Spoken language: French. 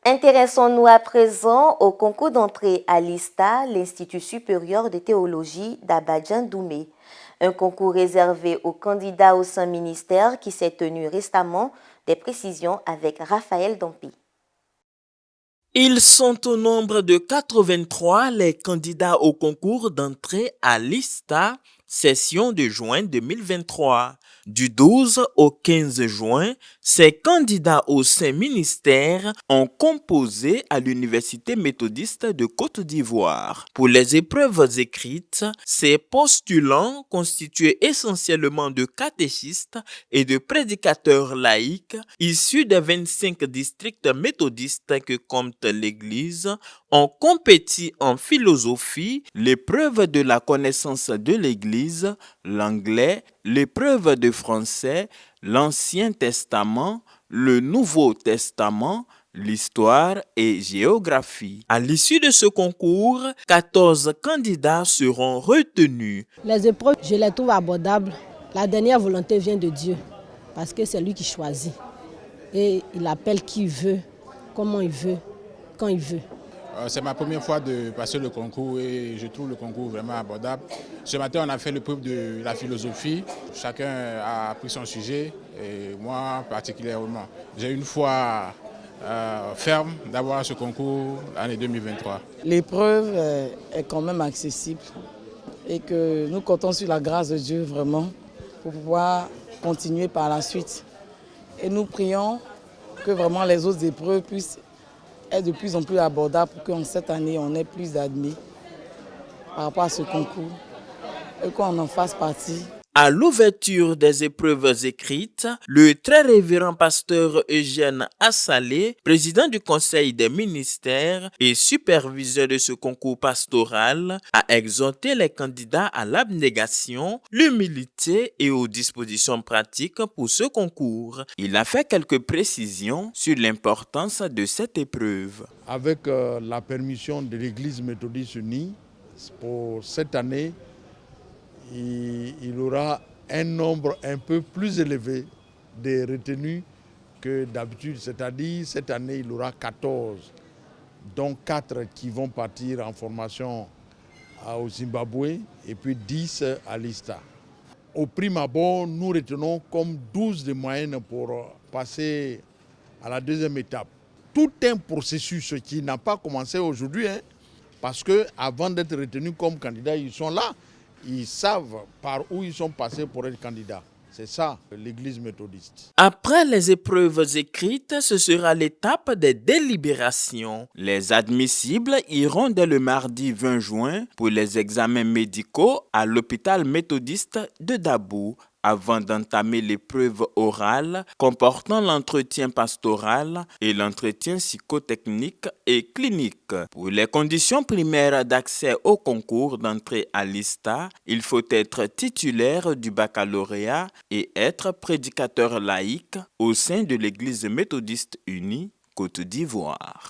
Intéressons-nous à présent au concours d'entrée à l'ISTA, l'Institut supérieur de théologie d'Abadjan-Doumé. Un concours réservé aux candidats au sein ministère qui s'est tenu récemment. Des précisions avec Raphaël Dompi. Ils sont au nombre de 83 les candidats au concours d'entrée à l'ISTA, session de juin 2023. Du 12 au 15 juin, ces candidats au Saint-Ministère ont composé à l'Université méthodiste de Côte d'Ivoire. Pour les épreuves écrites, ces postulants constitués essentiellement de catéchistes et de prédicateurs laïcs issus des 25 districts méthodistes que compte l'Église ont compéti en philosophie, l'épreuve de la connaissance de l'Église, l'anglais, l'épreuve de français, l'Ancien Testament, le Nouveau Testament, l'histoire et géographie. À l'issue de ce concours, 14 candidats seront retenus. Les épreuves, je les trouve abordables. La dernière volonté vient de Dieu, parce que c'est lui qui choisit. Et il appelle qui il veut, comment il veut, quand il veut. C'est ma première fois de passer le concours et je trouve le concours vraiment abordable. Ce matin, on a fait l'épreuve de la philosophie. Chacun a pris son sujet et moi particulièrement. J'ai une foi ferme d'avoir ce concours l'année 2023. L'épreuve est quand même accessible et que nous comptons sur la grâce de Dieu vraiment pour pouvoir continuer par la suite. Et nous prions que vraiment les autres épreuves puissent être de plus en plus abordables pour qu'en cette année, on ait plus d'admis par rapport à ce concours et qu'on en fasse partie. À l'ouverture des épreuves écrites, le très révérend pasteur Eugène Assalé, président du Conseil des ministères et superviseur de ce concours pastoral, a exhorté les candidats à l'abnégation, l'humilité et aux dispositions pratiques pour ce concours. Il a fait quelques précisions sur l'importance de cette épreuve. Avec la permission de l'Église méthodiste unie, pour cette année, il y aura un nombre un peu plus élevé de retenus que d'habitude. C'est-à-dire, cette année, il y aura 14, dont 4 qui vont partir en formation au Zimbabwe et puis 10 à l'ISTA. Au prime abord, nous retenons comme 12 de moyenne pour passer à la deuxième étape. Tout un processus qui n'a pas commencé aujourd'hui, parce qu'avant d'être retenus comme candidats, ils sont là. Ils savent par où ils sont passés pour être candidats. C'est ça, l'Église méthodiste. Après les épreuves écrites, ce sera l'étape des délibérations. Les admissibles iront dès le mardi 20 juin pour les examens médicaux à l'hôpital méthodiste de Dabou, avant d'entamer l'épreuve orale comportant l'entretien pastoral et l'entretien psychotechnique et clinique. Pour les conditions primaires d'accès au concours d'entrée à l'ISTA, il faut être titulaire du baccalauréat et être prédicateur laïque au sein de l'Église méthodiste unie Côte d'Ivoire.